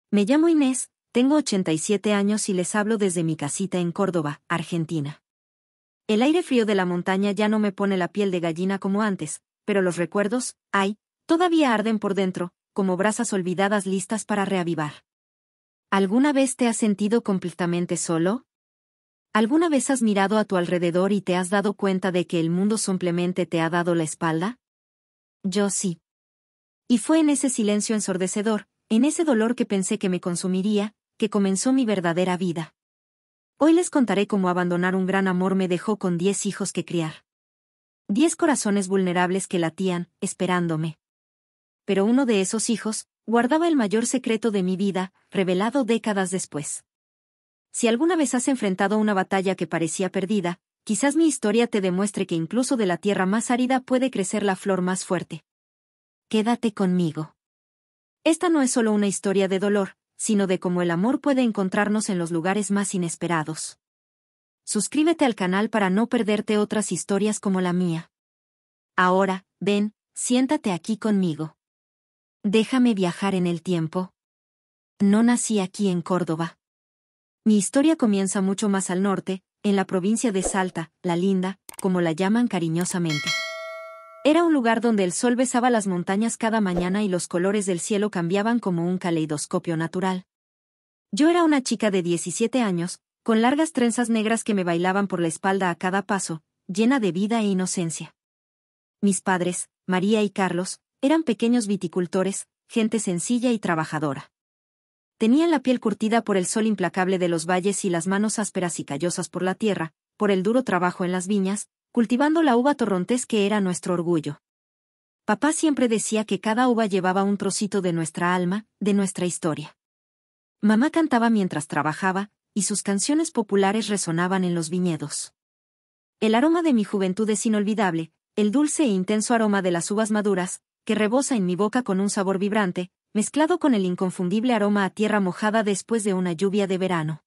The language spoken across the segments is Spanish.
Me llamo Inés, tengo 87 años y les hablo desde mi casita en Córdoba, Argentina. El aire frío de la montaña ya no me pone la piel de gallina como antes, pero los recuerdos, ay, todavía arden por dentro, como brasas olvidadas listas para reavivar. ¿Alguna vez te has sentido completamente solo? ¿Alguna vez has mirado a tu alrededor y te has dado cuenta de que el mundo simplemente te ha dado la espalda? Yo sí. Y fue en ese silencio ensordecedor, en ese dolor que pensé que me consumiría, que comenzó mi verdadera vida. Hoy les contaré cómo abandonar un gran amor me dejó con 10 hijos que criar. 10 corazones vulnerables que latían, esperándome. Pero uno de esos hijos, guardaba el mayor secreto de mi vida, revelado décadas después. Si alguna vez has enfrentado una batalla que parecía perdida, quizás mi historia te demuestre que incluso de la tierra más árida puede crecer la flor más fuerte. Quédate conmigo. Esta no es solo una historia de dolor, sino de cómo el amor puede encontrarnos en los lugares más inesperados. Suscríbete al canal para no perderte otras historias como la mía. Ahora, ven, siéntate aquí conmigo. Déjame viajar en el tiempo. No nací aquí en Córdoba. Mi historia comienza mucho más al norte, en la provincia de Salta, la Linda, como la llaman cariñosamente. Era un lugar donde el sol besaba las montañas cada mañana y los colores del cielo cambiaban como un caleidoscopio natural. Yo era una chica de 17 años, con largas trenzas negras que me bailaban por la espalda a cada paso, llena de vida e inocencia. Mis padres, María y Carlos, eran pequeños viticultores, gente sencilla y trabajadora. Tenían la piel curtida por el sol implacable de los valles y las manos ásperas y callosas por la tierra, por el duro trabajo en las viñas, cultivando la uva torrontés que era nuestro orgullo. Papá siempre decía que cada uva llevaba un trocito de nuestra alma, de nuestra historia. Mamá cantaba mientras trabajaba, y sus canciones populares resonaban en los viñedos. El aroma de mi juventud es inolvidable, el dulce e intenso aroma de las uvas maduras, que rebosa en mi boca con un sabor vibrante, mezclado con el inconfundible aroma a tierra mojada después de una lluvia de verano.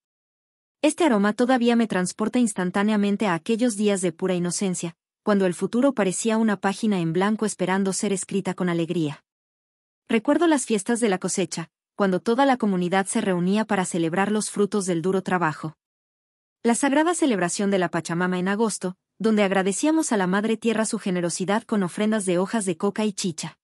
Este aroma todavía me transporta instantáneamente a aquellos días de pura inocencia, cuando el futuro parecía una página en blanco esperando ser escrita con alegría. Recuerdo las fiestas de la cosecha, cuando toda la comunidad se reunía para celebrar los frutos del duro trabajo. La sagrada celebración de la Pachamama en agosto, donde agradecíamos a la Madre Tierra su generosidad con ofrendas de hojas de coca y chicha.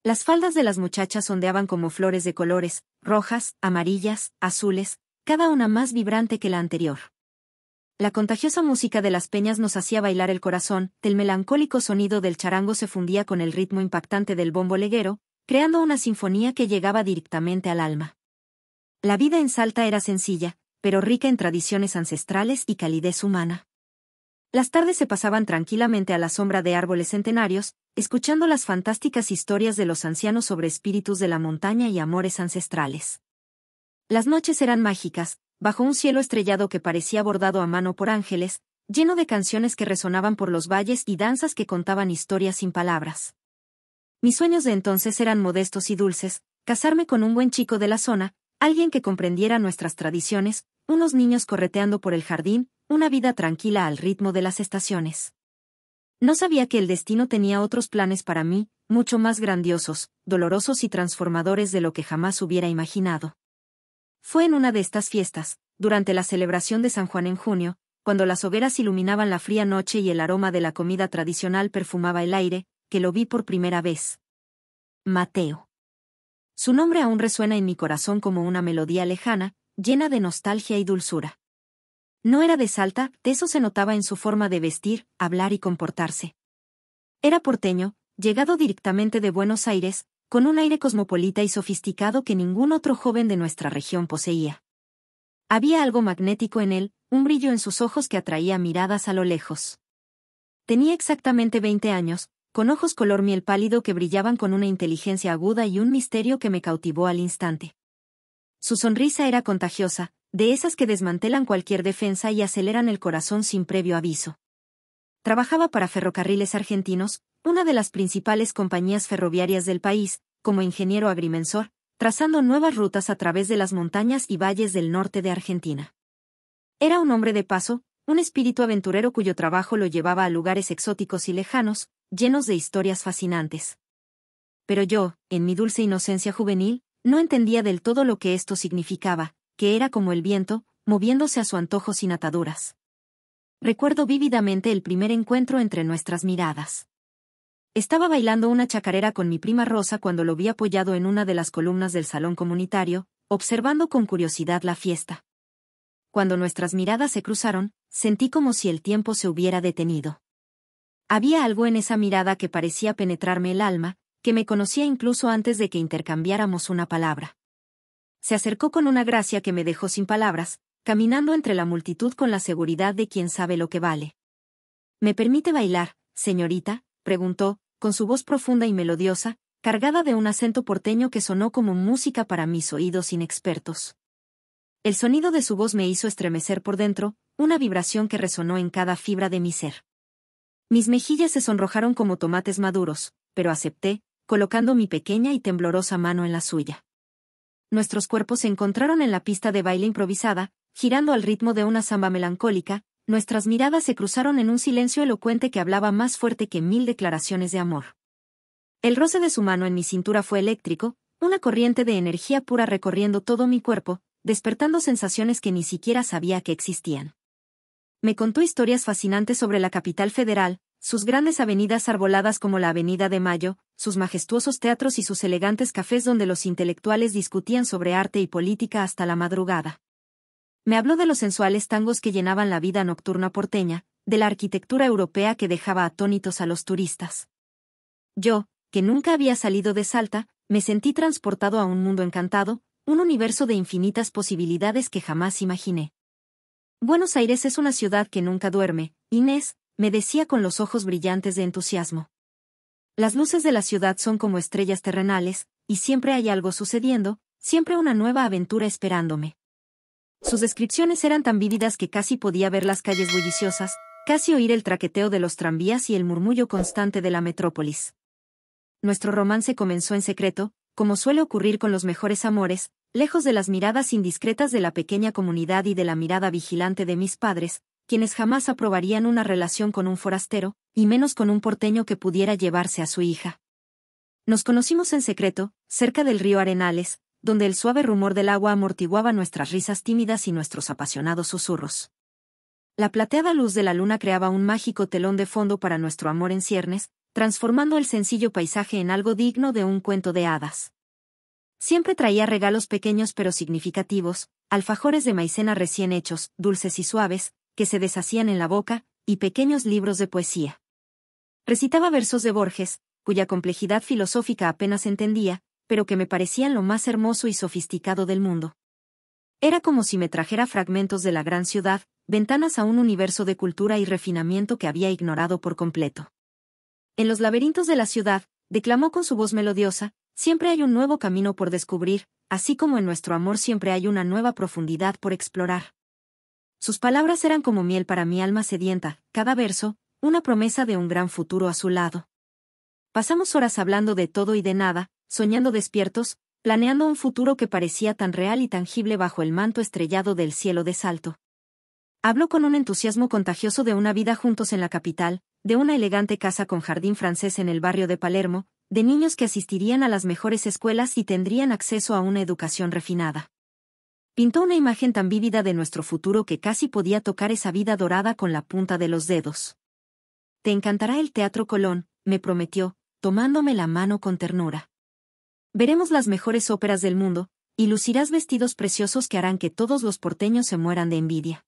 Las faldas de las muchachas ondeaban como flores de colores, rojas, amarillas, azules, cada una más vibrante que la anterior. La contagiosa música de las peñas nos hacía bailar el corazón, el melancólico sonido del charango se fundía con el ritmo impactante del bombo leguero, creando una sinfonía que llegaba directamente al alma. La vida en Salta era sencilla, pero rica en tradiciones ancestrales y calidez humana. Las tardes se pasaban tranquilamente a la sombra de árboles centenarios, escuchando las fantásticas historias de los ancianos sobre espíritus de la montaña y amores ancestrales. Las noches eran mágicas, bajo un cielo estrellado que parecía bordado a mano por ángeles, lleno de canciones que resonaban por los valles y danzas que contaban historias sin palabras. Mis sueños de entonces eran modestos y dulces: casarme con un buen chico de la zona, alguien que comprendiera nuestras tradiciones, unos niños correteando por el jardín, una vida tranquila al ritmo de las estaciones. No sabía que el destino tenía otros planes para mí, mucho más grandiosos, dolorosos y transformadores de lo que jamás hubiera imaginado. Fue en una de estas fiestas, durante la celebración de San Juan en junio, cuando las hogueras iluminaban la fría noche y el aroma de la comida tradicional perfumaba el aire, que lo vi por primera vez. Mateo. Su nombre aún resuena en mi corazón como una melodía lejana, llena de nostalgia y dulzura. No era de Salta, eso se notaba en su forma de vestir, hablar y comportarse. Era porteño, llegado directamente de Buenos Aires, con un aire cosmopolita y sofisticado que ningún otro joven de nuestra región poseía. Había algo magnético en él, un brillo en sus ojos que atraía miradas a lo lejos. Tenía exactamente 20 años, con ojos color miel pálido que brillaban con una inteligencia aguda y un misterio que me cautivó al instante. Su sonrisa era contagiosa, de esas que desmantelan cualquier defensa y aceleran el corazón sin previo aviso. Trabajaba para Ferrocarriles Argentinos, una de las principales compañías ferroviarias del país, como ingeniero agrimensor, trazando nuevas rutas a través de las montañas y valles del norte de Argentina. Era un hombre de paso, un espíritu aventurero cuyo trabajo lo llevaba a lugares exóticos y lejanos, llenos de historias fascinantes. Pero yo, en mi dulce inocencia juvenil, No entendía del todo lo que esto significaba, que era como el viento, moviéndose a su antojo sin ataduras. Recuerdo vívidamente el primer encuentro entre nuestras miradas. Estaba bailando una chacarera con mi prima Rosa cuando lo vi apoyado en una de las columnas del salón comunitario, observando con curiosidad la fiesta. Cuando nuestras miradas se cruzaron, sentí como si el tiempo se hubiera detenido. Había algo en esa mirada que parecía penetrarme el alma, que me conocía incluso antes de que intercambiáramos una palabra. Se acercó con una gracia que me dejó sin palabras, caminando entre la multitud con la seguridad de quien sabe lo que vale. ¿Me permite bailar, señorita?, preguntó, con su voz profunda y melodiosa, cargada de un acento porteño que sonó como música para mis oídos inexpertos. El sonido de su voz me hizo estremecer por dentro, una vibración que resonó en cada fibra de mi ser. Mis mejillas se sonrojaron como tomates maduros, pero acepté, colocando mi pequeña y temblorosa mano en la suya. Nuestros cuerpos se encontraron en la pista de baile improvisada, girando al ritmo de una samba melancólica. Nuestras miradas se cruzaron en un silencio elocuente que hablaba más fuerte que 1000 declaraciones de amor. El roce de su mano en mi cintura fue eléctrico, una corriente de energía pura recorriendo todo mi cuerpo, despertando sensaciones que ni siquiera sabía que existían. Me contó historias fascinantes sobre la capital federal, sus grandes avenidas arboladas como la Avenida de Mayo, sus majestuosos teatros y sus elegantes cafés donde los intelectuales discutían sobre arte y política hasta la madrugada. Me habló de los sensuales tangos que llenaban la vida nocturna porteña, de la arquitectura europea que dejaba atónitos a los turistas. Yo, que nunca había salido de Salta, me sentí transportado a un mundo encantado, un universo de infinitas posibilidades que jamás imaginé. Buenos Aires es una ciudad que nunca duerme, Inés, me decía con los ojos brillantes de entusiasmo. Las luces de la ciudad son como estrellas terrenales, y siempre hay algo sucediendo, siempre una nueva aventura esperándome. Sus descripciones eran tan vívidas que casi podía ver las calles bulliciosas, casi oír el traqueteo de los tranvías y el murmullo constante de la metrópolis. Nuestro romance comenzó en secreto, como suele ocurrir con los mejores amores, lejos de las miradas indiscretas de la pequeña comunidad y de la mirada vigilante de mis padres, quienes jamás aprobarían una relación con un forastero, y menos con un porteño que pudiera llevarse a su hija. Nos conocimos en secreto, cerca del río Arenales, donde el suave rumor del agua amortiguaba nuestras risas tímidas y nuestros apasionados susurros. La plateada luz de la luna creaba un mágico telón de fondo para nuestro amor en ciernes, transformando el sencillo paisaje en algo digno de un cuento de hadas. Siempre traía regalos pequeños pero significativos, alfajores de maicena recién hechos, dulces y suaves, que se deshacían en la boca, y pequeños libros de poesía. Recitaba versos de Borges, cuya complejidad filosófica apenas entendía, pero que me parecían lo más hermoso y sofisticado del mundo. Era como si me trajera fragmentos de la gran ciudad, ventanas a un universo de cultura y refinamiento que había ignorado por completo. En los laberintos de la ciudad, declamó con su voz melodiosa, siempre hay un nuevo camino por descubrir, así como en nuestro amor siempre hay una nueva profundidad por explorar. Sus palabras eran como miel para mi alma sedienta, cada verso, una promesa de un gran futuro a su lado. Pasamos horas hablando de todo y de nada, soñando despiertos, planeando un futuro que parecía tan real y tangible bajo el manto estrellado del cielo de Salto. Habló con un entusiasmo contagioso de una vida juntos en la capital, de una elegante casa con jardín francés en el barrio de Palermo, de niños que asistirían a las mejores escuelas y tendrían acceso a una educación refinada. Pintó una imagen tan vívida de nuestro futuro que casi podía tocar esa vida dorada con la punta de los dedos. Te encantará el Teatro Colón, me prometió, tomándome la mano con ternura. Veremos las mejores óperas del mundo, y lucirás vestidos preciosos que harán que todos los porteños se mueran de envidia.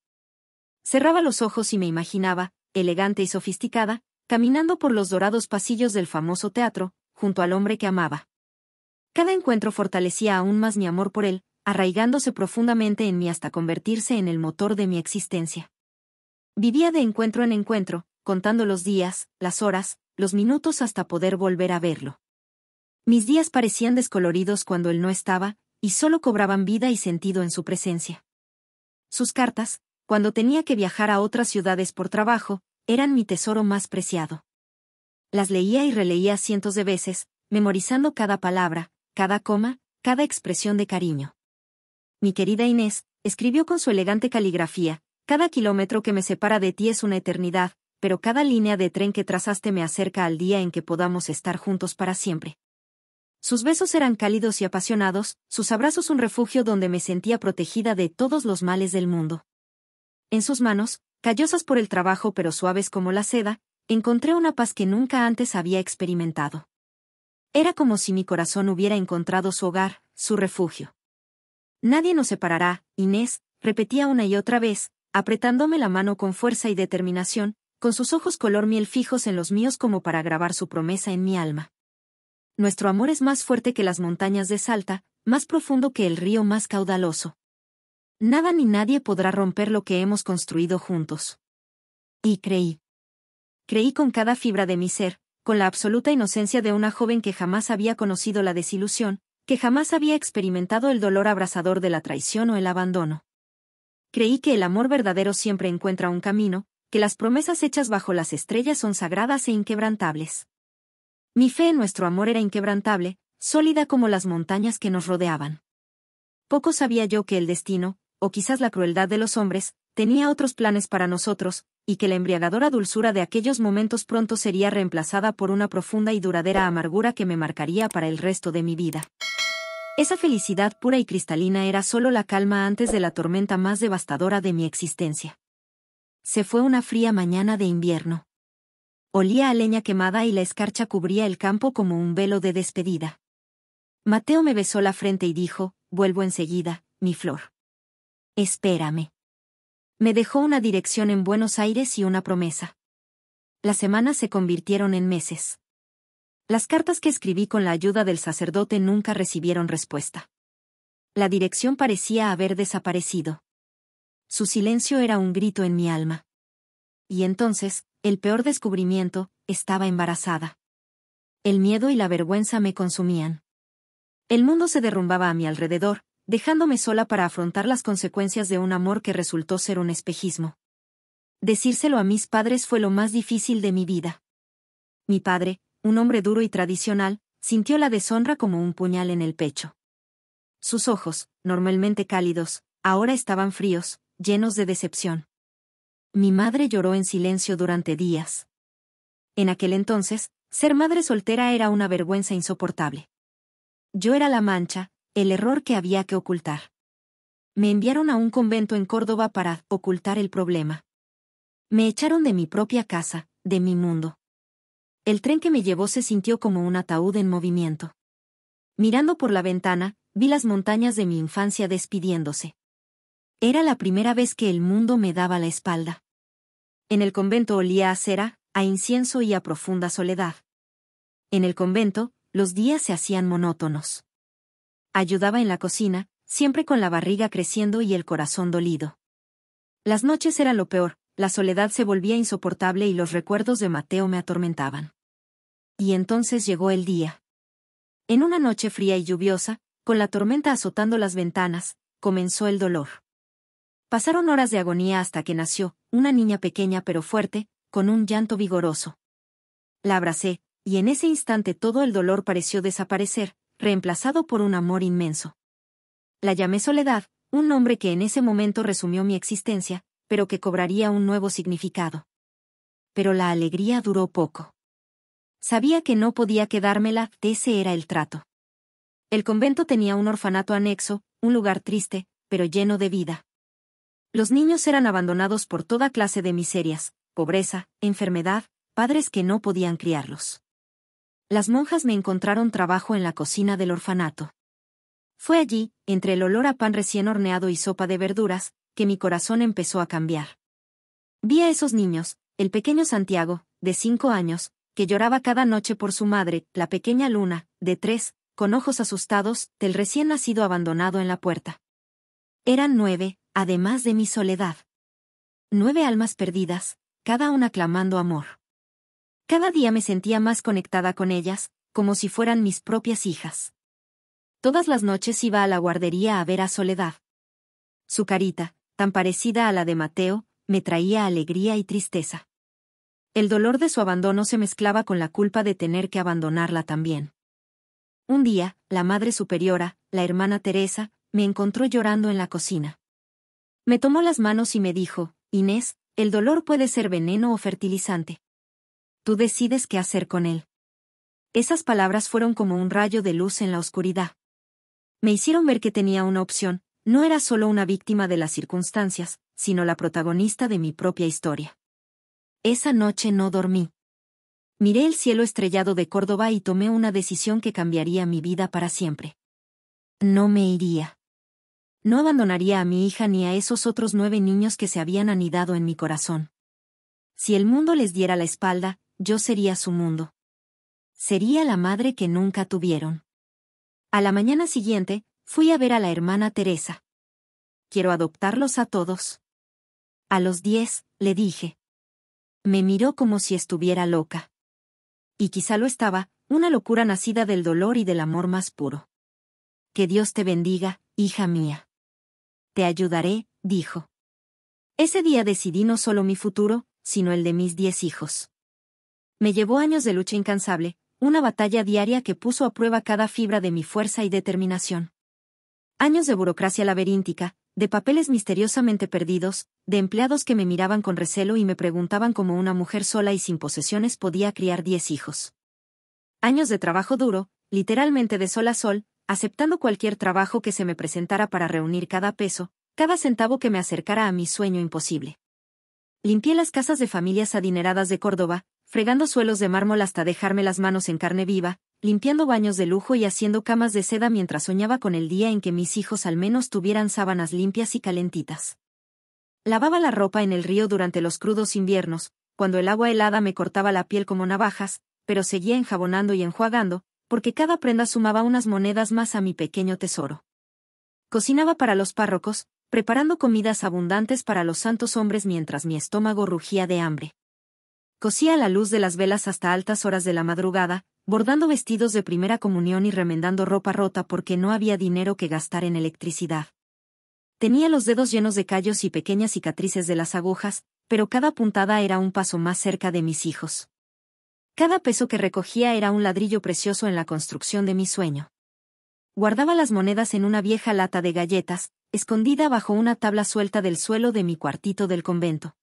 Cerraba los ojos y me imaginaba, elegante y sofisticada, caminando por los dorados pasillos del famoso teatro, junto al hombre que amaba. Cada encuentro fortalecía aún más mi amor por él, arraigándose profundamente en mí hasta convertirse en el motor de mi existencia. Vivía de encuentro en encuentro, contando los días, las horas, los minutos hasta poder volver a verlo. Mis días parecían descoloridos cuando él no estaba, y solo cobraban vida y sentido en su presencia. Sus cartas, cuando tenía que viajar a otras ciudades por trabajo, eran mi tesoro más preciado. Las leía y releía cientos de veces, memorizando cada palabra, cada coma, cada expresión de cariño. Mi querida Inés, escribió con su elegante caligrafía, cada kilómetro que me separa de ti es una eternidad, pero cada línea de tren que trazaste me acerca al día en que podamos estar juntos para siempre. Sus besos eran cálidos y apasionados, sus abrazos un refugio donde me sentía protegida de todos los males del mundo. En sus manos, callosas por el trabajo pero suaves como la seda, encontré una paz que nunca antes había experimentado. Era como si mi corazón hubiera encontrado su hogar, su refugio. Nadie nos separará, Inés, repetía una y otra vez, apretándome la mano con fuerza y determinación, con sus ojos color miel fijos en los míos como para grabar su promesa en mi alma. Nuestro amor es más fuerte que las montañas de Salta, más profundo que el río más caudaloso. Nada ni nadie podrá romper lo que hemos construido juntos. Y creí. Creí con cada fibra de mi ser, con la absoluta inocencia de una joven que jamás había conocido la desilusión, que jamás había experimentado el dolor abrasador de la traición o el abandono. Creí que el amor verdadero siempre encuentra un camino, que las promesas hechas bajo las estrellas son sagradas e inquebrantables. Mi fe en nuestro amor era inquebrantable, sólida como las montañas que nos rodeaban. Poco sabía yo que el destino, o quizás la crueldad de los hombres, tenía otros planes para nosotros, y que la embriagadora dulzura de aquellos momentos pronto sería reemplazada por una profunda y duradera amargura que me marcaría para el resto de mi vida. Esa felicidad pura y cristalina era solo la calma antes de la tormenta más devastadora de mi existencia. Se fue una fría mañana de invierno. Olía a leña quemada y la escarcha cubría el campo como un velo de despedida. Mateo me besó la frente y dijo, vuelvo enseguida, mi flor. Espérame. Me dejó una dirección en Buenos Aires y una promesa. Las semanas se convirtieron en meses. Las cartas que escribí con la ayuda del sacerdote nunca recibieron respuesta. La dirección parecía haber desaparecido. Su silencio era un grito en mi alma. Y entonces, el peor descubrimiento, estaba embarazada. El miedo y la vergüenza me consumían. El mundo se derrumbaba a mi alrededor, dejándome sola para afrontar las consecuencias de un amor que resultó ser un espejismo. Decírselo a mis padres fue lo más difícil de mi vida. Mi padre, un hombre duro y tradicional, sintió la deshonra como un puñal en el pecho. Sus ojos, normalmente cálidos, ahora estaban fríos, llenos de decepción. Mi madre lloró en silencio durante días. En aquel entonces, ser madre soltera era una vergüenza insoportable. Yo era la mancha, el error que había que ocultar. Me enviaron a un convento en Córdoba para ocultar el problema. Me echaron de mi propia casa, de mi mundo. El tren que me llevó se sintió como un ataúd en movimiento. Mirando por la ventana, vi las montañas de mi infancia despidiéndose. Era la primera vez que el mundo me daba la espalda. En el convento olía a cera, a incienso y a profunda soledad. En el convento, los días se hacían monótonos. Ayudaba en la cocina, siempre con la barriga creciendo y el corazón dolido. Las noches eran lo peor, la soledad se volvía insoportable y los recuerdos de Mateo me atormentaban. Y entonces llegó el día. En una noche fría y lluviosa, con la tormenta azotando las ventanas, comenzó el dolor. Pasaron horas de agonía hasta que nació, una niña pequeña pero fuerte, con un llanto vigoroso. La abracé, y en ese instante todo el dolor pareció desaparecer, reemplazado por un amor inmenso. La llamé Soledad, un nombre que en ese momento resumió mi existencia, pero que cobraría un nuevo significado. Pero la alegría duró poco. Sabía que no podía quedármela, ese era el trato. El convento tenía un orfanato anexo, un lugar triste, pero lleno de vida. Los niños eran abandonados por toda clase de miserias, pobreza, enfermedad, padres que no podían criarlos. Las monjas me encontraron trabajo en la cocina del orfanato. Fue allí, entre el olor a pan recién horneado y sopa de verduras, que mi corazón empezó a cambiar. Vi a esos niños, el pequeño Santiago, de 5 años, que lloraba cada noche por su madre, la pequeña Luna, de 3, con ojos asustados, del recién nacido abandonado en la puerta. Eran 9, además de mi soledad. 9 almas perdidas, cada una clamando amor. Cada día me sentía más conectada con ellas, como si fueran mis propias hijas. Todas las noches iba a la guardería a ver a Soledad. Su carita, tan parecida a la de Mateo, me traía alegría y tristeza. El dolor de su abandono se mezclaba con la culpa de tener que abandonarla también. Un día, la Madre Superiora, la hermana Teresa, me encontró llorando en la cocina. Me tomó las manos y me dijo, Inés, el dolor puede ser veneno o fertilizante. Tú decides qué hacer con él. Esas palabras fueron como un rayo de luz en la oscuridad. Me hicieron ver que tenía una opción, no era solo una víctima de las circunstancias, sino la protagonista de mi propia historia. Esa noche no dormí. Miré el cielo estrellado de Córdoba y tomé una decisión que cambiaría mi vida para siempre. No me iría. No abandonaría a mi hija ni a esos otros 9 niños que se habían anidado en mi corazón. Si el mundo les diera la espalda, yo sería su mundo. Sería la madre que nunca tuvieron. A la mañana siguiente, fui a ver a la hermana Teresa. Quiero adoptarlos a todos. A los 10, le dije. Me miró como si estuviera loca. Y quizá lo estaba, una locura nacida del dolor y del amor más puro. Que Dios te bendiga, hija mía. Te ayudaré, dijo. Ese día decidí no solo mi futuro, sino el de mis 10 hijos. Me llevó años de lucha incansable, una batalla diaria que puso a prueba cada fibra de mi fuerza y determinación. Años de burocracia laberíntica, de papeles misteriosamente perdidos, de empleados que me miraban con recelo y me preguntaban cómo una mujer sola y sin posesiones podía criar 10 hijos. Años de trabajo duro, literalmente de sol a sol, aceptando cualquier trabajo que se me presentara para reunir cada peso, cada centavo que me acercara a mi sueño imposible. Limpié las casas de familias adineradas de Córdoba, fregando suelos de mármol hasta dejarme las manos en carne viva, limpiando baños de lujo y haciendo camas de seda mientras soñaba con el día en que mis hijos al menos tuvieran sábanas limpias y calentitas. Lavaba la ropa en el río durante los crudos inviernos, cuando el agua helada me cortaba la piel como navajas, pero seguía enjabonando y enjuagando, porque cada prenda sumaba unas monedas más a mi pequeño tesoro. Cocinaba para los párrocos, preparando comidas abundantes para los santos hombres mientras mi estómago rugía de hambre. Cosía a la luz de las velas hasta altas horas de la madrugada, bordando vestidos de primera comunión y remendando ropa rota porque no había dinero que gastar en electricidad. Tenía los dedos llenos de callos y pequeñas cicatrices de las agujas, pero cada puntada era un paso más cerca de mis hijos. Cada peso que recogía era un ladrillo precioso en la construcción de mi sueño. Guardaba las monedas en una vieja lata de galletas, escondida bajo una tabla suelta del suelo de mi cuartito del convento.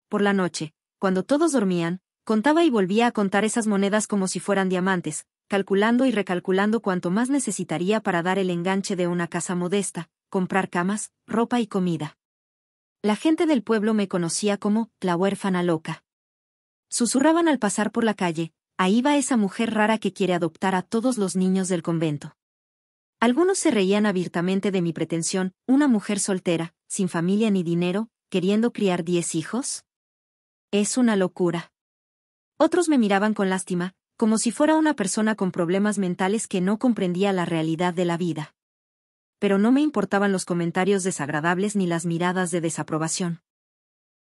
Por la noche, cuando todos dormían, contaba y volvía a contar esas monedas como si fueran diamantes, calculando y recalculando cuánto más necesitaría para dar el enganche de una casa modesta, comprar camas, ropa y comida. La gente del pueblo me conocía como la huérfana loca. Susurraban al pasar por la calle, ahí va esa mujer rara que quiere adoptar a todos los niños del convento. Algunos se reían abiertamente de mi pretensión, una mujer soltera, sin familia ni dinero, queriendo criar 10 hijos. Es una locura. Otros me miraban con lástima, como si fuera una persona con problemas mentales que no comprendía la realidad de la vida. Pero no me importaban los comentarios desagradables ni las miradas de desaprobación.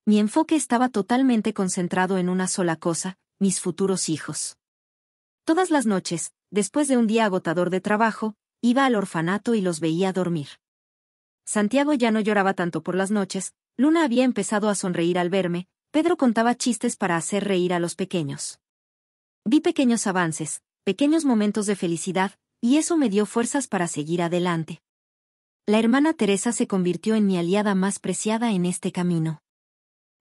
Mi enfoque estaba totalmente concentrado en una sola cosa, mis futuros hijos. Todas las noches, después de un día agotador de trabajo, iba al orfanato y los veía dormir. Santiago ya no lloraba tanto por las noches, Luna había empezado a sonreír al verme, Pedro contaba chistes para hacer reír a los pequeños. Vi pequeños avances, pequeños momentos de felicidad, y eso me dio fuerzas para seguir adelante. La hermana Teresa se convirtió en mi aliada más preciada en este camino.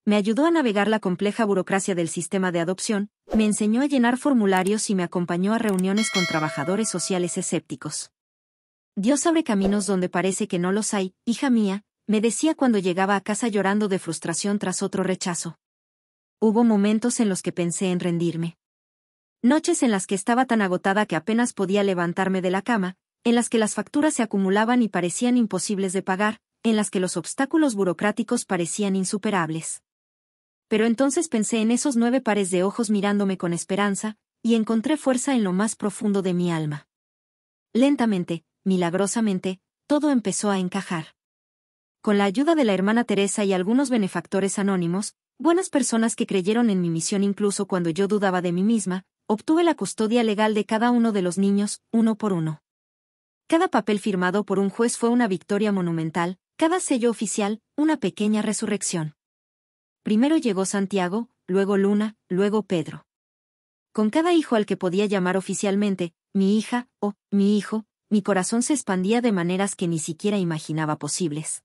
Me ayudó a navegar la compleja burocracia del sistema de adopción, me enseñó a llenar formularios y me acompañó a reuniones con trabajadores sociales escépticos. Dios abre caminos donde parece que no los hay, hija mía, me decía cuando llegaba a casa llorando de frustración tras otro rechazo. Hubo momentos en los que pensé en rendirme. Noches en las que estaba tan agotada que apenas podía levantarme de la cama, en las que las facturas se acumulaban y parecían imposibles de pagar, en las que los obstáculos burocráticos parecían insuperables. Pero entonces pensé en esos 9 pares de ojos mirándome con esperanza, y encontré fuerza en lo más profundo de mi alma. Lentamente, milagrosamente, todo empezó a encajar. Con la ayuda de la hermana Teresa y algunos benefactores anónimos, buenas personas que creyeron en mi misión incluso cuando yo dudaba de mí misma, obtuve la custodia legal de cada uno de los niños, uno por uno. Cada papel firmado por un juez fue una victoria monumental, cada sello oficial, una pequeña resurrección. Primero llegó Santiago, luego Luna, luego Pedro. Con cada hijo al que podía llamar oficialmente, mi hija, o mi hijo, mi corazón se expandía de maneras que ni siquiera imaginaba posibles.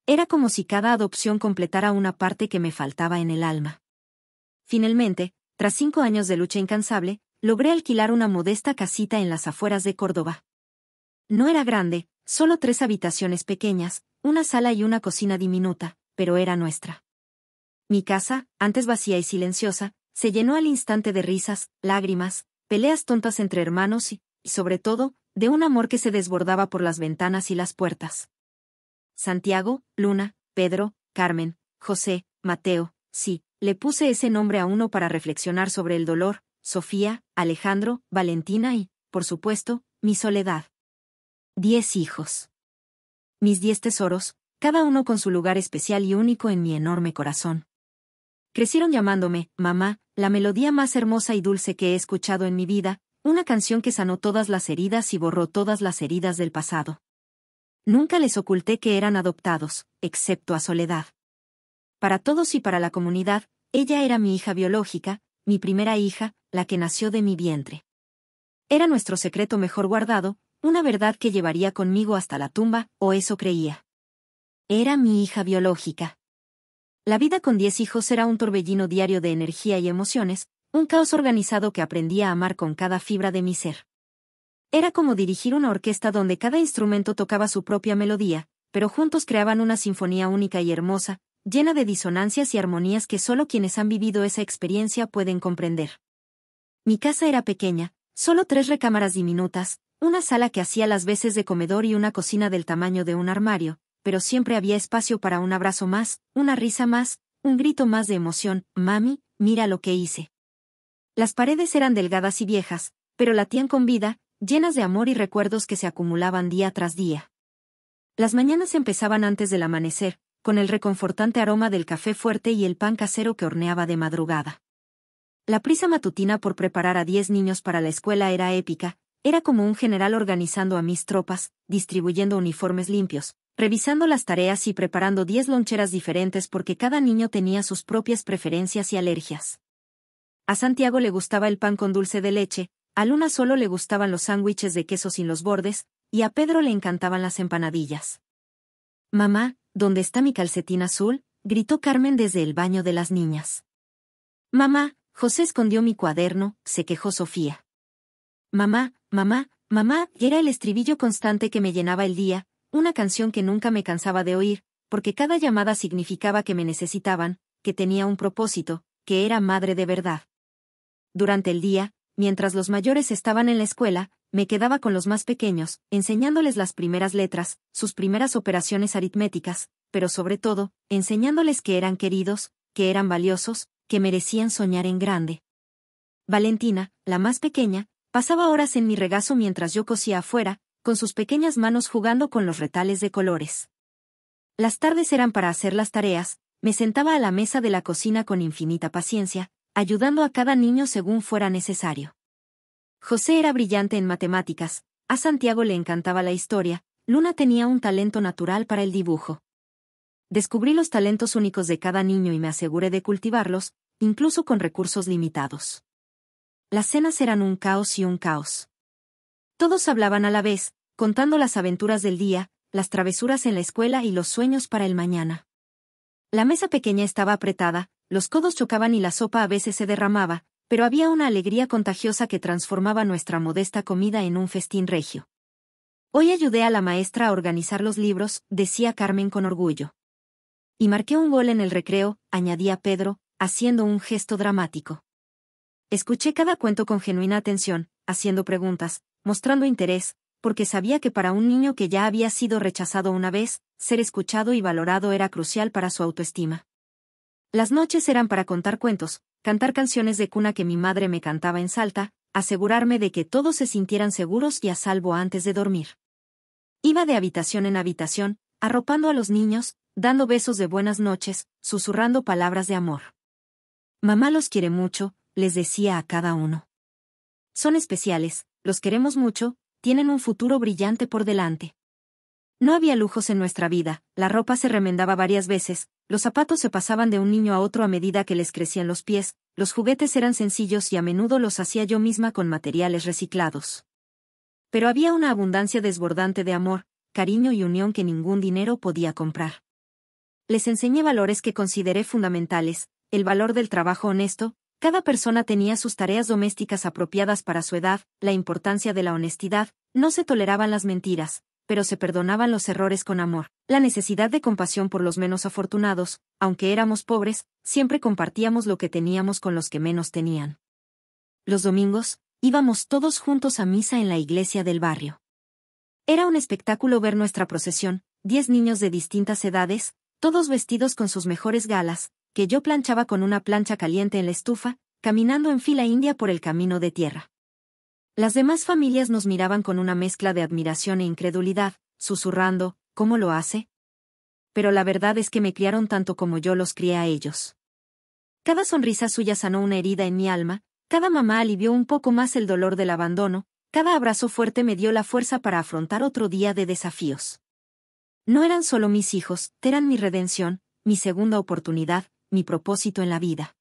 Era como si cada adopción completara una parte que me faltaba en el alma. Finalmente, tras 5 años de lucha incansable, logré alquilar una modesta casita en las afueras de Córdoba. No era grande, solo 3 habitaciones pequeñas, una sala y una cocina diminuta, pero era nuestra. Mi casa, antes vacía y silenciosa, se llenó al instante de risas, lágrimas, peleas tontas entre hermanos y, sobre todo, de un amor que se desbordaba por las ventanas y las puertas. Santiago, Luna, Pedro, Carmen, José, Mateo, sí, le puse ese nombre a uno para reflexionar sobre el dolor, Sofía, Alejandro, Valentina y, por supuesto, mi soledad. 10 hijos. Mis 10 tesoros, cada uno con su lugar especial y único en mi enorme corazón. Crecieron llamándome, mamá, la melodía más hermosa y dulce que he escuchado en mi vida, una canción que sanó todas las heridas y borró todas las heridas del pasado. Nunca les oculté que eran adoptados, excepto a Soledad. Para todos y para la comunidad, ella era mi hija biológica, mi primera hija, la que nació de mi vientre. Era nuestro secreto mejor guardado, una verdad que llevaría conmigo hasta la tumba, o eso creía. Era mi hija biológica. La vida con 10 hijos era un torbellino diario de energía y emociones, un caos organizado que aprendí a amar con cada fibra de mi ser. Era como dirigir una orquesta donde cada instrumento tocaba su propia melodía, pero juntos creaban una sinfonía única y hermosa, llena de disonancias y armonías que solo quienes han vivido esa experiencia pueden comprender. Mi casa era pequeña, solo 3 recámaras diminutas, una sala que hacía las veces de comedor y una cocina del tamaño de un armario, pero siempre había espacio para un abrazo más, una risa más, un grito más de emoción, mami, mira lo que hice. Las paredes eran delgadas y viejas, pero latían con vida, llenas de amor y recuerdos que se acumulaban día tras día. Las mañanas empezaban antes del amanecer, con el reconfortante aroma del café fuerte y el pan casero que horneaba de madrugada. La prisa matutina por preparar a 10 niños para la escuela era épica, era como un general organizando a mis tropas, distribuyendo uniformes limpios, revisando las tareas y preparando 10 loncheras diferentes porque cada niño tenía sus propias preferencias y alergias. A Santiago le gustaba el pan con dulce de leche, a Luna solo le gustaban los sándwiches de queso sin los bordes, y a Pedro le encantaban las empanadillas. Mamá, ¿dónde está mi calcetín azul?, gritó Carmen desde el baño de las niñas. Mamá, José escondió mi cuaderno, se quejó Sofía. Mamá, mamá, mamá, era el estribillo constante que me llenaba el día, una canción que nunca me cansaba de oír, porque cada llamada significaba que me necesitaban, que tenía un propósito, que era madre de verdad. Durante el día, mientras los mayores estaban en la escuela, me quedaba con los más pequeños, enseñándoles las primeras letras, sus primeras operaciones aritméticas, pero sobre todo, enseñándoles que eran queridos, que eran valiosos, que merecían soñar en grande. Valentina, la más pequeña, pasaba horas en mi regazo mientras yo cosía afuera, con sus pequeñas manos jugando con los retales de colores. Las tardes eran para hacer las tareas, me sentaba a la mesa de la cocina con infinita paciencia, ayudando a cada niño según fuera necesario. José era brillante en matemáticas, a Santiago le encantaba la historia, Luna tenía un talento natural para el dibujo. Descubrí los talentos únicos de cada niño y me aseguré de cultivarlos, incluso con recursos limitados. Las cenas eran un caos y un caos. Todos hablaban a la vez, contando las aventuras del día, las travesuras en la escuela y los sueños para el mañana. La mesa pequeña estaba apretada, los codos chocaban y la sopa a veces se derramaba, pero había una alegría contagiosa que transformaba nuestra modesta comida en un festín regio. Hoy ayudé a la maestra a organizar los libros, decía Carmen con orgullo. Y marqué un gol en el recreo, añadía Pedro, haciendo un gesto dramático. Escuché cada cuento con genuina atención, haciendo preguntas, mostrando interés, porque sabía que para un niño que ya había sido rechazado una vez, ser escuchado y valorado era crucial para su autoestima. Las noches eran para contar cuentos, cantar canciones de cuna que mi madre me cantaba en Salta, asegurarme de que todos se sintieran seguros y a salvo antes de dormir. Iba de habitación en habitación, arropando a los niños, dando besos de buenas noches, susurrando palabras de amor. Mamá los quiere mucho, les decía a cada uno. Son especiales, los queremos mucho, tienen un futuro brillante por delante. No había lujos en nuestra vida, la ropa se remendaba varias veces, los zapatos se pasaban de un niño a otro a medida que les crecían los pies, los juguetes eran sencillos y a menudo los hacía yo misma con materiales reciclados. Pero había una abundancia desbordante de amor, cariño y unión que ningún dinero podía comprar. Les enseñé valores que consideré fundamentales, el valor del trabajo honesto, Cada persona tenía sus tareas domésticas apropiadas para su edad, la importancia de la honestidad, no se toleraban las mentiras, pero se perdonaban los errores con amor. La necesidad de compasión por los menos afortunados, aunque éramos pobres, siempre compartíamos lo que teníamos con los que menos tenían. Los domingos, íbamos todos juntos a misa en la iglesia del barrio. Era un espectáculo ver nuestra procesión, 10 niños de distintas edades, todos vestidos con sus mejores galas, que yo planchaba con una plancha caliente en la estufa, caminando en fila india por el camino de tierra. Las demás familias nos miraban con una mezcla de admiración e incredulidad, susurrando, ¿cómo lo hace? Pero la verdad es que me criaron tanto como yo los crié a ellos. Cada sonrisa suya sanó una herida en mi alma, cada mamá alivió un poco más el dolor del abandono, cada abrazo fuerte me dio la fuerza para afrontar otro día de desafíos. No eran solo mis hijos, eran mi redención, mi segunda oportunidad, mi propósito en la vida.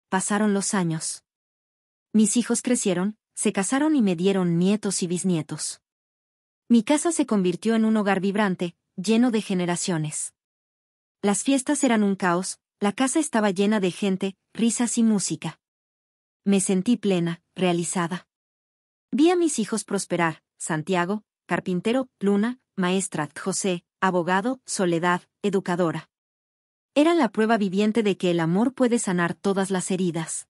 Pasaron los años. Mis hijos crecieron, se casaron y me dieron nietos y bisnietos. Mi casa se convirtió en un hogar vibrante, lleno de generaciones. Las fiestas eran un caos, la casa estaba llena de gente, risas y música. Me sentí plena, realizada. Vi a mis hijos prosperar, Santiago, carpintero, Luna, maestra, José, abogado, Soledad, educadora. Eran la prueba viviente de que el amor puede sanar todas las heridas.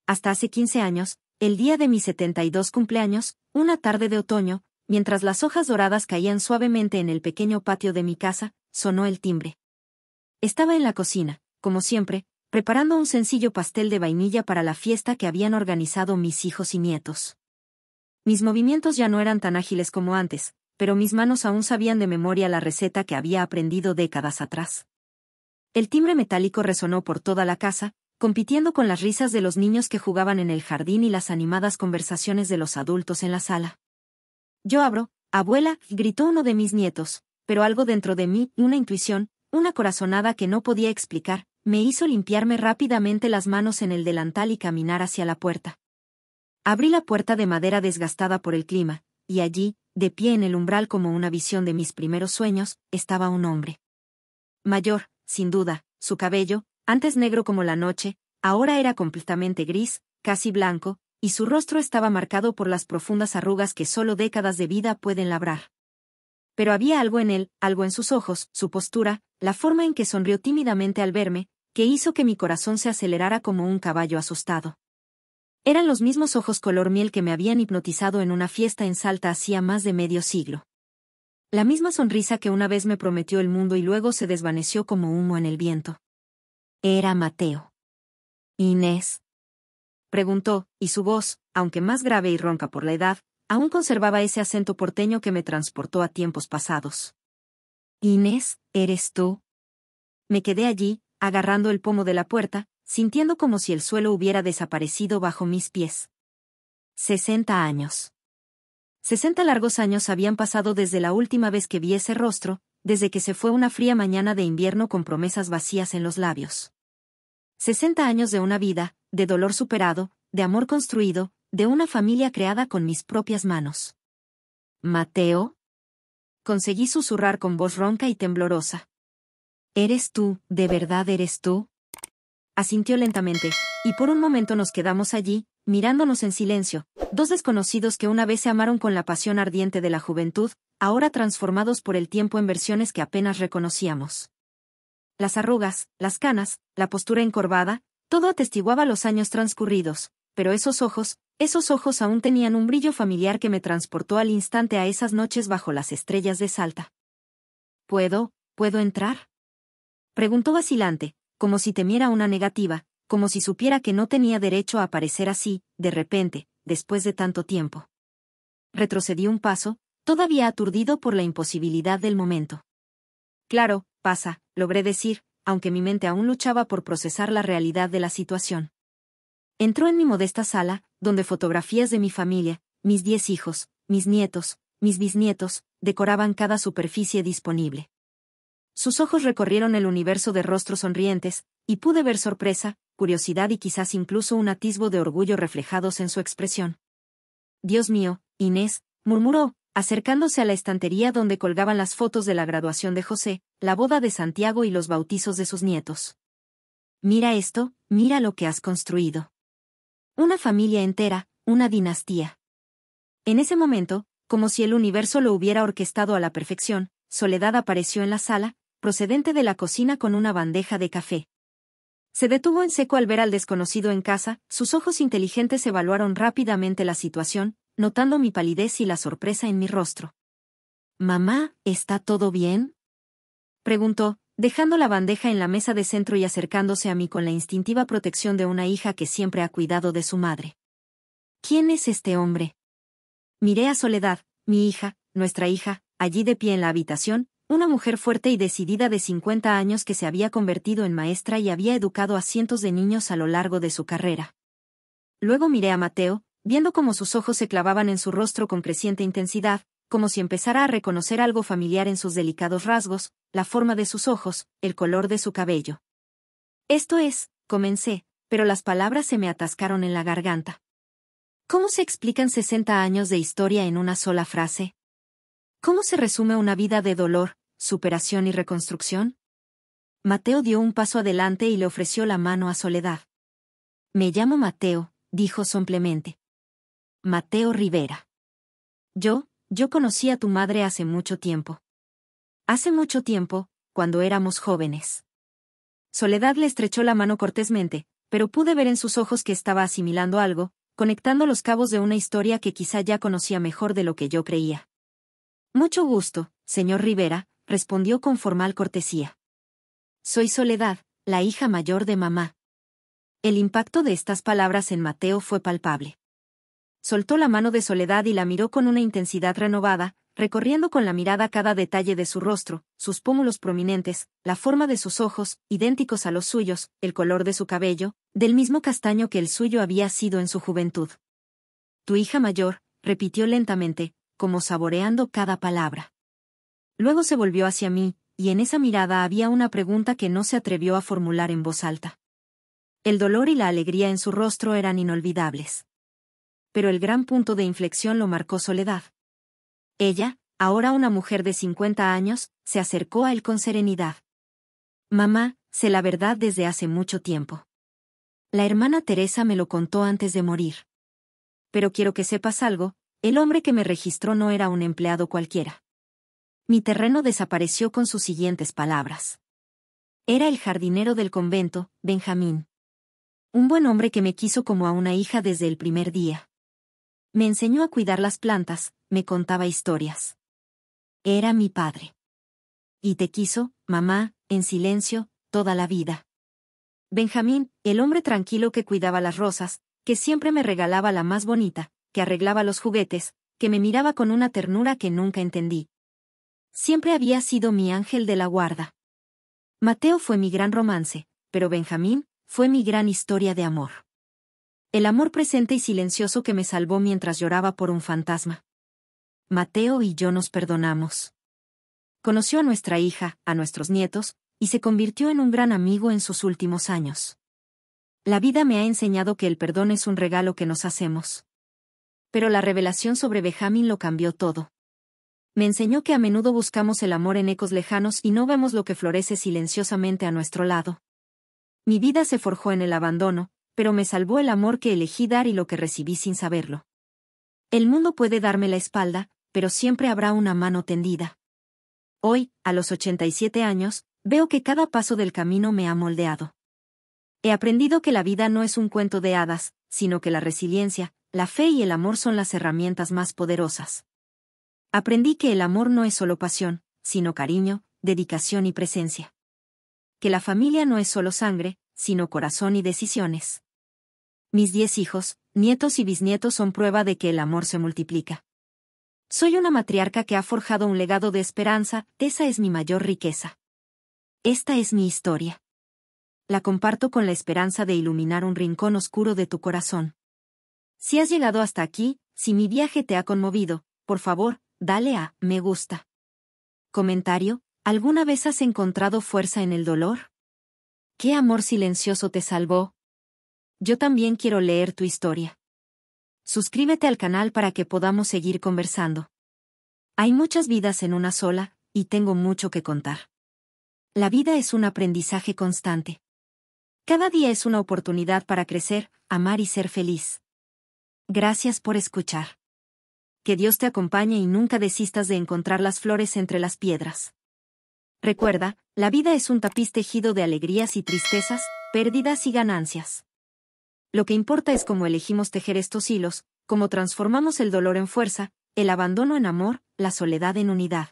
Hasta hace 15 años, el día de mi 72 cumpleaños, una tarde de otoño, mientras las hojas doradas caían suavemente en el pequeño patio de mi casa, sonó el timbre. Estaba en la cocina, como siempre, preparando un sencillo pastel de vainilla para la fiesta que habían organizado mis hijos y nietos. Mis movimientos ya no eran tan ágiles como antes, pero mis manos aún sabían de memoria la receta que había aprendido décadas atrás. El timbre metálico resonó por toda la casa, compitiendo con las risas de los niños que jugaban en el jardín y las animadas conversaciones de los adultos en la sala. Yo abro, abuela, gritó uno de mis nietos, pero algo dentro de mí, una intuición, una corazonada que no podía explicar, me hizo limpiarme rápidamente las manos en el delantal y caminar hacia la puerta. Abrí la puerta de madera desgastada por el clima, y allí, de pie en el umbral como una visión de mis primeros sueños, estaba un hombre. Mayor, sin duda, su cabello, antes negro como la noche, ahora era completamente gris, casi blanco, y su rostro estaba marcado por las profundas arrugas que solo décadas de vida pueden labrar. Pero había algo en él, algo en sus ojos, su postura, la forma en que sonrió tímidamente al verme, que hizo que mi corazón se acelerara como un caballo asustado. Eran los mismos ojos color miel que me habían hipnotizado en una fiesta en Salta hacía más de medio siglo. La misma sonrisa que una vez me prometió el mundo y luego se desvaneció como humo en el viento. Era Mateo. ¿Inés?, preguntó, y su voz, aunque más grave y ronca por la edad, aún conservaba ese acento porteño que me transportó a tiempos pasados. «Inés, ¿eres tú?». Me quedé allí, agarrando el pomo de la puerta, sintiendo como si el suelo hubiera desaparecido bajo mis pies. 60 años. 60 largos años habían pasado desde la última vez que vi ese rostro, desde que se fue una fría mañana de invierno con promesas vacías en los labios. 60 años de una vida, de dolor superado, de amor construido, de una familia creada con mis propias manos. «¿Mateo?», conseguí susurrar con voz ronca y temblorosa. «¿Eres tú, de verdad eres tú?». Asintió lentamente, y por un momento nos quedamos allí, mirándonos en silencio, dos desconocidos que una vez se amaron con la pasión ardiente de la juventud, ahora transformados por el tiempo en versiones que apenas reconocíamos. Las arrugas, las canas, la postura encorvada, todo atestiguaba los años transcurridos, pero esos ojos aún tenían un brillo familiar que me transportó al instante a esas noches bajo las estrellas de Salta. ¿Puedo entrar?», preguntó vacilante, como si temiera una negativa, como si supiera que no tenía derecho a aparecer así, de repente, después de tanto tiempo. Retrocedí un paso, todavía aturdido por la imposibilidad del momento. «Claro, pasa», logré decir, aunque mi mente aún luchaba por procesar la realidad de la situación. Entró en mi modesta sala, donde fotografías de mi familia, mis 10 hijos, mis nietos, mis bisnietos, decoraban cada superficie disponible. Sus ojos recorrieron el universo de rostros sonrientes, y pude ver sorpresa, curiosidad y quizás incluso un atisbo de orgullo reflejados en su expresión. «Dios mío, Inés», murmuró, acercándose a la estantería donde colgaban las fotos de la graduación de José, la boda de Santiago y los bautizos de sus nietos. mira esto, mira lo que has construido. Una familia entera, una dinastía. En ese momento, como si el universo lo hubiera orquestado a la perfección, Soledad apareció en la sala, procedente de la cocina con una bandeja de café. Se detuvo en seco al ver al desconocido en casa, sus ojos inteligentes evaluaron rápidamente la situación, notando mi palidez y la sorpresa en mi rostro. «Mamá, ¿está todo bien?», preguntó, dejando la bandeja en la mesa de centro y acercándose a mí con la instintiva protección de una hija que siempre ha cuidado de su madre. «¿Quién es este hombre?». Miré a Soledad, mi hija, nuestra hija, allí de pie en la habitación, una mujer fuerte y decidida de 50 años que se había convertido en maestra y había educado a cientos de niños a lo largo de su carrera. Luego miré a Mateo, viendo cómo sus ojos se clavaban en su rostro con creciente intensidad, como si empezara a reconocer algo familiar en sus delicados rasgos, la forma de sus ojos, el color de su cabello. «Esto es», comencé, pero las palabras se me atascaron en la garganta. ¿Cómo se explican 60 años de historia en una sola frase? ¿Cómo se resume una vida de dolor, superación y reconstrucción? Mateo dio un paso adelante y le ofreció la mano a Soledad. «Me llamo Mateo», dijo somplemente. «Mateo Rivera. Yo conocí a tu madre hace mucho tiempo. Hace mucho tiempo, cuando éramos jóvenes». Soledad le estrechó la mano cortésmente, pero pude ver en sus ojos que estaba asimilando algo, conectando los cabos de una historia que quizá ya conocía mejor de lo que yo creía. «Mucho gusto, señor Rivera», respondió con formal cortesía. «Soy Soledad, la hija mayor de mamá». El impacto de estas palabras en Mateo fue palpable. Soltó la mano de Soledad y la miró con una intensidad renovada, recorriendo con la mirada cada detalle de su rostro, sus pómulos prominentes, la forma de sus ojos, idénticos a los suyos, el color de su cabello, del mismo castaño que el suyo había sido en su juventud. «Tu hija mayor», repitió lentamente, como saboreando cada palabra. Luego se volvió hacia mí, y en esa mirada había una pregunta que no se atrevió a formular en voz alta. El dolor y la alegría en su rostro eran inolvidables. Pero el gran punto de inflexión lo marcó Soledad. Ella, ahora una mujer de 50 años, se acercó a él con serenidad. «Mamá, sé la verdad desde hace mucho tiempo. La hermana Teresa me lo contó antes de morir. Pero quiero que sepas algo, el hombre que me registró no era un empleado cualquiera. Mi terreno desapareció con sus siguientes palabras. Era el jardinero del convento, Benjamín. Un buen hombre que me quiso como a una hija desde el primer día. Me enseñó a cuidar las plantas, me contaba historias. Era mi padre. Y te quiso, mamá, en silencio, toda la vida. Benjamín, el hombre tranquilo que cuidaba las rosas, que siempre me regalaba la más bonita, que arreglaba los juguetes, que me miraba con una ternura que nunca entendí. Siempre había sido mi ángel de la guarda. Mateo fue mi gran romance, pero Benjamín fue mi gran historia de amor. El amor presente y silencioso que me salvó mientras lloraba por un fantasma. Mateo y yo nos perdonamos. Conoció a nuestra hija, a nuestros nietos, y se convirtió en un gran amigo en sus últimos años. La vida me ha enseñado que el perdón es un regalo que nos hacemos. Pero la revelación sobre Benjamín lo cambió todo. Me enseñó que a menudo buscamos el amor en ecos lejanos y no vemos lo que florece silenciosamente a nuestro lado. Mi vida se forjó en el abandono, pero me salvó el amor que elegí dar y lo que recibí sin saberlo. El mundo puede darme la espalda, pero siempre habrá una mano tendida. Hoy, a los 87 años, veo que cada paso del camino me ha moldeado. He aprendido que la vida no es un cuento de hadas, sino que la resiliencia, la fe y el amor son las herramientas más poderosas. Aprendí que el amor no es solo pasión, sino cariño, dedicación y presencia. Que la familia no es solo sangre, sino corazón y decisiones. Mis 10 hijos, nietos y bisnietos son prueba de que el amor se multiplica. Soy una matriarca que ha forjado un legado de esperanza, esa es mi mayor riqueza. Esta es mi historia. La comparto con la esperanza de iluminar un rincón oscuro de tu corazón. Si has llegado hasta aquí, si mi viaje te ha conmovido, por favor, dale a me gusta. Comentario: ¿alguna vez has encontrado fuerza en el dolor? ¿Qué amor silencioso te salvó? Yo también quiero leer tu historia. Suscríbete al canal para que podamos seguir conversando. Hay muchas vidas en una sola, y tengo mucho que contar. La vida es un aprendizaje constante. Cada día es una oportunidad para crecer, amar y ser feliz. Gracias por escuchar. Que Dios te acompañe y nunca desistas de encontrar las flores entre las piedras. Recuerda, la vida es un tapiz tejido de alegrías y tristezas, pérdidas y ganancias. Lo que importa es cómo elegimos tejer estos hilos, cómo transformamos el dolor en fuerza, el abandono en amor, la soledad en unidad.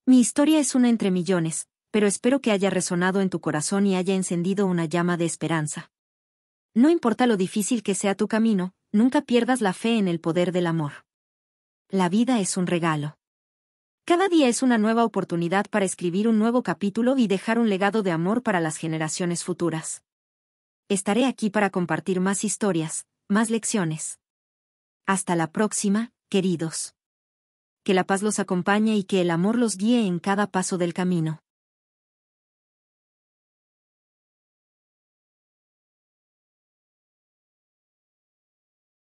Mi historia es una entre millones, pero espero que haya resonado en tu corazón y haya encendido una llama de esperanza. No importa lo difícil que sea tu camino, nunca pierdas la fe en el poder del amor. La vida es un regalo. Cada día es una nueva oportunidad para escribir un nuevo capítulo y dejar un legado de amor para las generaciones futuras. Estaré aquí para compartir más historias, más lecciones. Hasta la próxima, queridos. Que la paz los acompañe y que el amor los guíe en cada paso del camino.